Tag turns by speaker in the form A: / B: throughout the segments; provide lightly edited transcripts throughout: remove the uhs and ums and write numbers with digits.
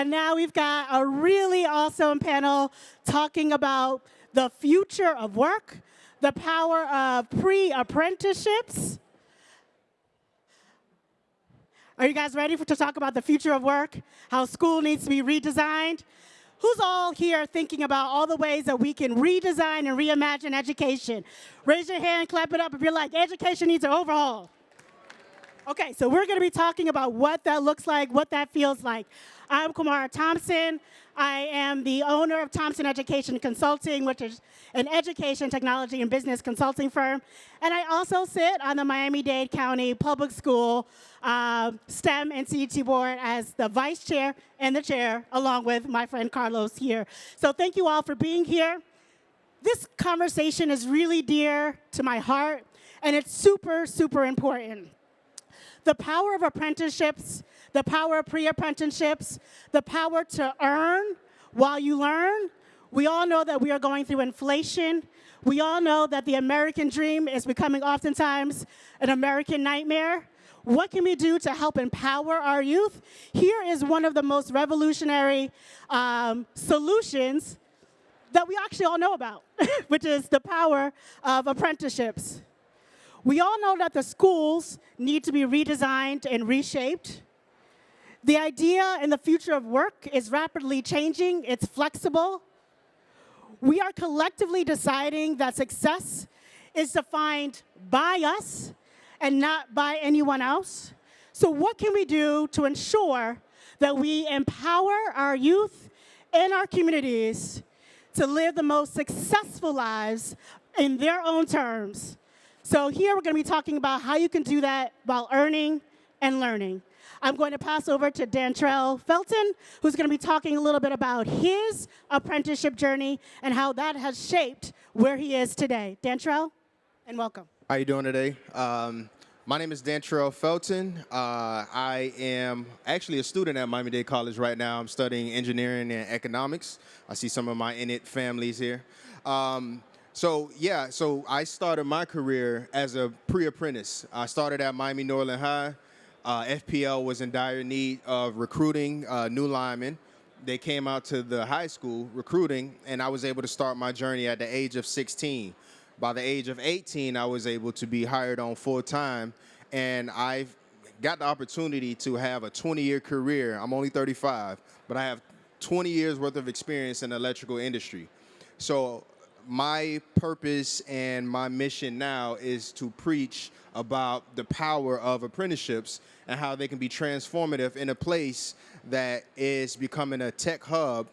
A: And now we've got a really awesome panel talking about the future of work, the power of pre-apprenticeships. Are you guys ready to talk about the future of work, how school needs to be redesigned? Who's all here thinking about all the ways that we can redesign and reimagine education? Raise your hand, clap it up if you're like, education needs an overhaul. Okay, so we're going to be talking about what that looks like, what that feels like. I'm Kwamara Thompson. I am the owner of Thompson Education Consulting, which is an education, technology, and business consulting firm. And I also sit on the Miami-Dade County Public School STEM and CET board as the vice chair and the chair, along with my friend Carlos here. So thank you all for being here. This conversation is really dear to my heart, and it's super, super important. The power of apprenticeships, the power of pre-apprenticeships, the power to earn while you learn. We all know that we are going through inflation. We all know that the American dream is becoming oftentimes an American nightmare. What can we do to help empower our youth? Here is one of the most revolutionary solutions that we actually all know about, which is the power of apprenticeships. We all know that the schools need to be redesigned and reshaped. The idea in the future of work is rapidly changing. It's flexible. We are collectively deciding that success is defined by us and not by anyone else. So what can we do to ensure that we empower our youth and our communities to live the most successful lives in their own terms? So here we're going to be talking about how you can do that while earning and learning. I'm going to pass over to Dantrail Felton, who's going to be talking a little bit about his apprenticeship journey and how that has shaped where he is today. Dantrail, and welcome.
B: How are you doing today? My name is Dantrail Felton. I am actually a student at Miami-Dade College right now. I'm studying engineering and economics. I see some of my Init families here. So I started my career as a pre-apprentice. I started at Miami Norland High. FPL was in dire need of recruiting new linemen. They came out to the high school recruiting, and I was able to start my journey at the age of 16. By the age of 18, I was able to be hired on full-time, and I've got the opportunity to have a 20-year career. I'm only 35, but I have 20 years worth of experience in the electrical industry. So my purpose and my mission now is to preach about the power of apprenticeships and how they can be transformative in a place that is becoming a tech hub,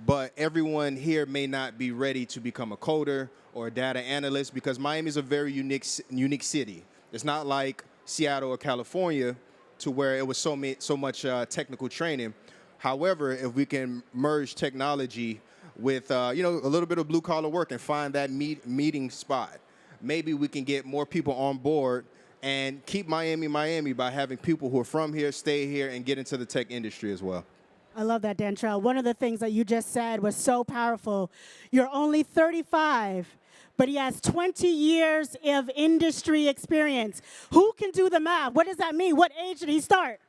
B: but everyone here may not be ready to become a coder or a data analyst because Miami is a very unique city. It's not like Seattle or California to where it was so much technical training. However, if we can merge technology with a little bit of blue collar work and find that meeting spot, maybe we can get more people on board and keep Miami by having people who are from here stay here and get into the tech industry as well.
A: I love that, Dantrail. One of the things that you just said was so powerful. You're only 35, but he has 20 years of industry experience. Who can do the math? What does that mean? What age did he start?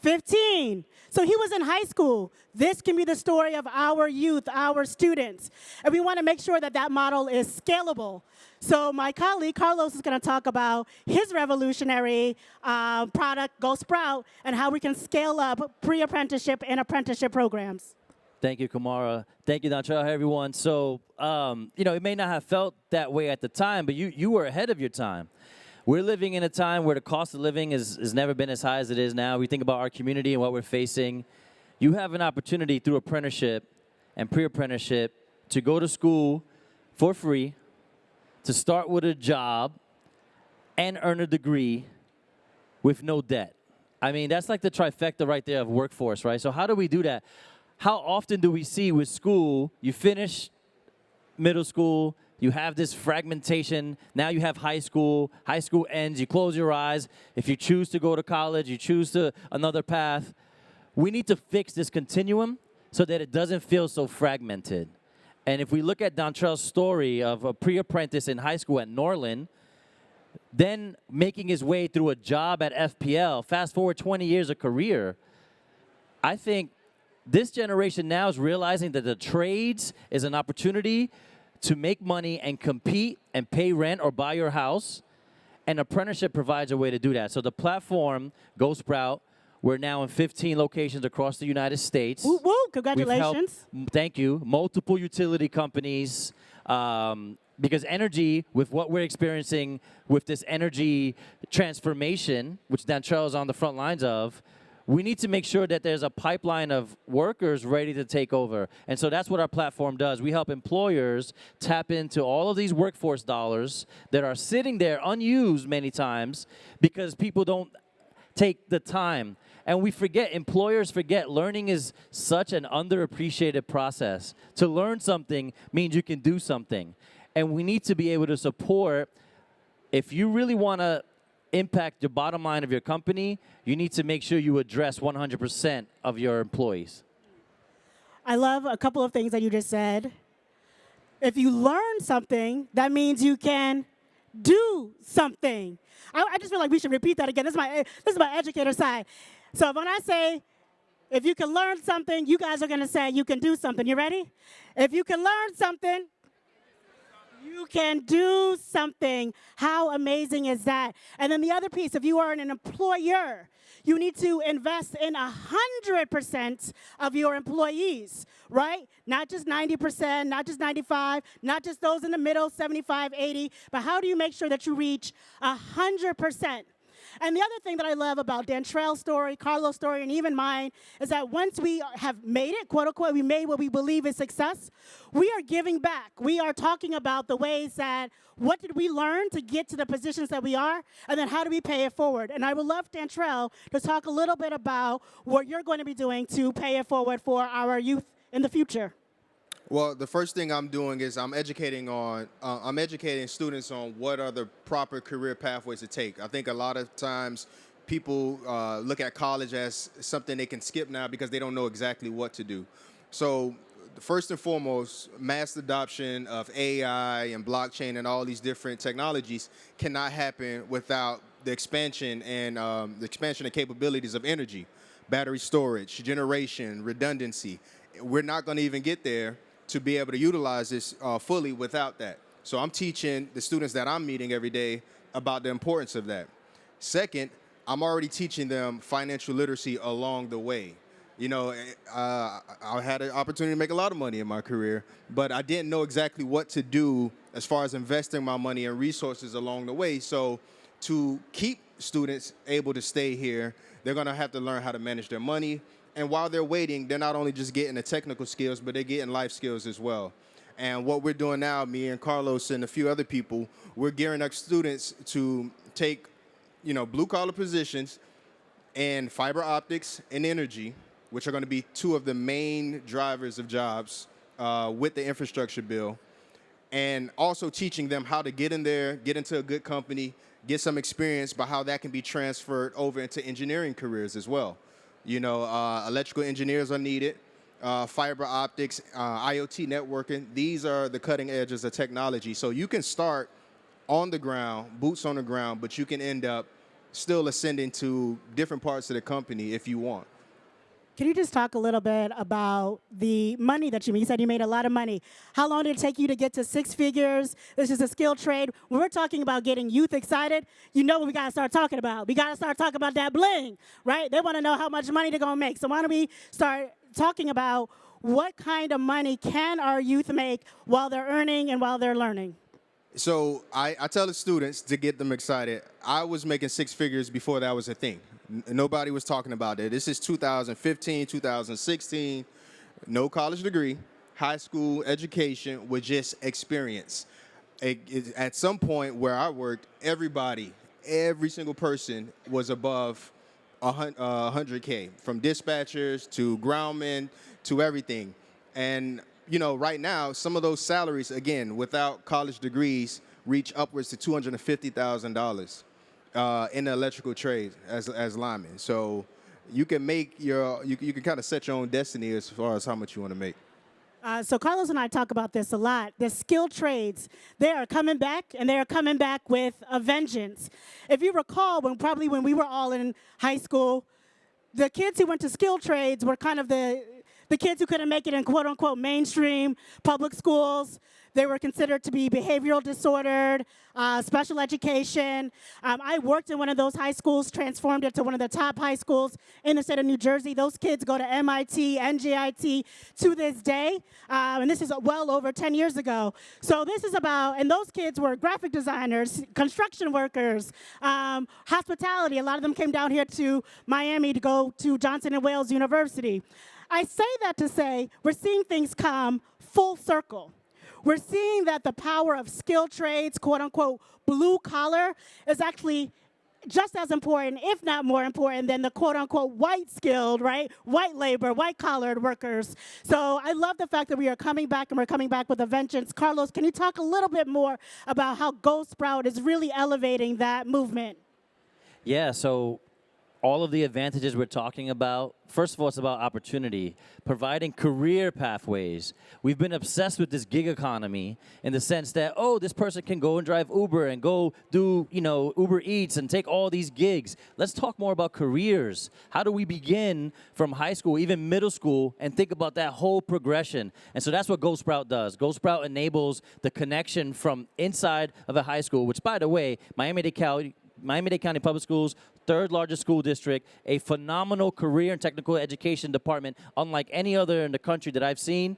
A: 15. So he was in high school. This can be the story of our youth, our students. And we want to make sure that that model is scalable. So my colleague, Carlos, is going to talk about his revolutionary product, Go Sprout, and how we can scale up pre-apprenticeship and apprenticeship programs.
C: Thank you, Kwamara. Thank you, Dantrail. Hey, everyone. So, it may not have felt that way at the time, but you were ahead of your time. We're living in a time where the cost of living has never been as high as it is now. We think about our community and what we're facing. You have an opportunity through apprenticeship and pre-apprenticeship to go to school for free, to start with a job, and earn a degree with no debt. I mean, that's like the trifecta right there of workforce, right? So how do we do that? How often do we see with school, you finish middle school, you have this fragmentation. Now you have high school ends, you close your eyes. If you choose to go to college, you choose another path. We need to fix this continuum so that it doesn't feel so fragmented. And if we look at Dantrail's story of a pre-apprentice in high school at Norland, then making his way through a job at FPL, fast forward 20 years of career, I think this generation now is realizing that the trades is an opportunity to make money and compete and pay rent or buy your house. And apprenticeship provides a way to do that. So the platform, Go Sprout, we're now in 15 locations across the United States.
A: Woo, woo, congratulations.
C: We've helped, thank you, multiple utility companies. Because energy, with what we're experiencing with this energy transformation, which Dantrail is on the front lines of, we need to make sure that there's a pipeline of workers ready to take over. And so that's what our platform does. We help employers tap into all of these workforce dollars that are sitting there unused many times because people don't take the time. And we forget, employers forget, learning is such an underappreciated process. To learn something means you can do something. And we need to be able to support, if you really want to impact the bottom line of your company, you need to make sure you address 100% of your employees.
A: I love a couple of things that you just said. If you learn something, that means you can do something. I just feel like we should repeat that again. This is my educator side. So when I say, if you can learn something, you guys are going to say you can do something. You ready? If you can learn something, you can do something. How amazing is that? And then the other piece, if you are an employer, you need to invest in 100% of your employees, right? Not just 90%, not just 95, not just those in the middle, 75, 80, but how do you make sure that you reach 100%? And the other thing that I love about Dantrail's story, Carlos' story, and even mine, is that once we have made it, quote unquote, we made what we believe is success, we are giving back. We are talking about the ways that, what did we learn to get to the positions that we are, and then how do we pay it forward? And I would love Dantrail to talk a little bit about what you're going to be doing to pay it forward for our youth in the future.
B: Well, the first thing I'm doing is I'm educating students on what are the proper career pathways to take. I think a lot of times people look at college as something they can skip now because they don't know exactly what to do. So first and foremost, mass adoption of AI and blockchain and all these different technologies cannot happen without the expansion and capabilities of energy, battery storage, generation, redundancy. We're not going to even get there to be able to utilize this fully without that. So I'm teaching the students that I'm meeting every day about the importance of that. Second, I'm already teaching them financial literacy along the way. You know, I had an opportunity to make a lot of money in my career, but I didn't know exactly what to do as far as investing my money and resources along the way. So to keep students able to stay here, they're gonna have to learn how to manage their money. And while they're waiting, they're not only just getting the technical skills, but they're getting life skills as well. And what we're doing now, me and Carlos and a few other people, we're gearing up students to take, you know, blue-collar positions in fiber optics and energy, which are going to be two of the main drivers of jobs with the infrastructure bill, and also teaching them how to get in there, get into a good company, get some experience, but how that can be transferred over into engineering careers as well. You know, electrical engineers are needed, fiber optics, IoT networking. These are the cutting edges of technology. So you can start on the ground, boots on the ground, but you can end up still ascending to different parts of the company if you want.
A: Can you just talk a little bit about the money that you made? You said you made a lot of money. How long did it take you to get to 6 figures? This is a skill trade. When we're talking about getting youth excited, you know what we got to start talking about. We got to start talking about that bling, right? They want to know how much money they're going to make. So why don't we start talking about what kind of money can our youth make while they're earning and while they're learning?
B: So I tell the students to get them excited. I was making 6 figures before that was a thing. Nobody was talking about it. This is 2015, 2016, no college degree, high school education with just experience. At some point where I worked, every single person was above 100K, from dispatchers to groundmen to everything. And you know, right now, some of those salaries, again, without college degrees, reach upwards to $250,000 in the electrical trade as linemen. So you can make you can kind of set your own destiny as far as how much you want to make.
A: So Carlos and I talk about this a lot. The skilled trades, they are coming back, and they are coming back with a vengeance. If you recall, when we were all in high school, the kids who went to skilled trades were kind of the kids who couldn't make it in quote-unquote mainstream public schools. They were considered to be behavioral disordered, special education. I worked in one of those high schools, transformed it to one of the top high schools in the state of New Jersey. Those kids go to MIT, NJIT to this day, and this is well over 10 years ago. So this is about, and those kids were graphic designers, construction workers, hospitality. A lot of them came down here to Miami to go to Johnson & Wales University. I say that to say we're seeing things come full circle. We're seeing that the power of skilled trades, quote unquote, blue collar, is actually just as important, if not more important, than the quote unquote white skilled, right? White labor, white collared workers. So I love the fact that we are coming back and we're coming back with a vengeance. Carlos, can you talk a little bit more about how Go Sprout is really elevating that movement?
C: Yeah, so all of the advantages we're talking about, first of all, it's about opportunity, providing career pathways. We've been obsessed with this gig economy in the sense that, oh, this person can go and drive Uber and go do, Uber Eats and take all these gigs. Let's talk more about careers. How do we begin from high school, even middle school, and think about that whole progression? And so that's what Go Sprout does. Go Sprout enables the connection from inside of a high school, which, by the way, Miami-Dade County Public Schools, third largest school district, a phenomenal career and technical education department, unlike any other in the country that I've seen.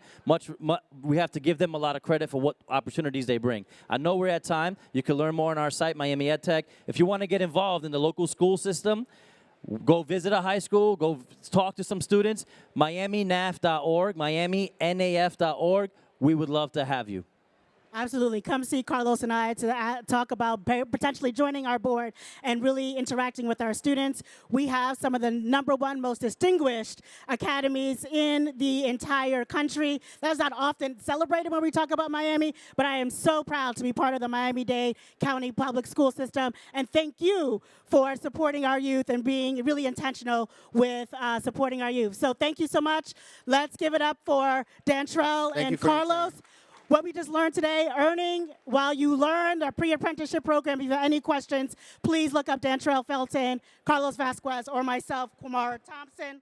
C: We have to give them a lot of credit for what opportunities they bring. I know we're at time. You can learn more on our site, Miami EdTech. If you want to get involved in the local school system, go visit a high school, go talk to some students, miaminaf.org, miaminaf.org. We would love to have you.
A: Absolutely. Come see Carlos and I to talk about potentially joining our board and really interacting with our students. We have some of the #1 most distinguished academies in the entire country. That's not often celebrated when we talk about Miami, but I am so proud to be part of the Miami-Dade County Public School System. And thank you for supporting our youth and being really intentional with supporting our youth. So thank you so much. Let's give it up for Dantrail and Carlos. What we just learned today, earning while you learn, our pre-apprenticeship program. If you have any questions, please look up Dantrail, Felton, Carlos Vasquez, or myself, Kwamara Thompson.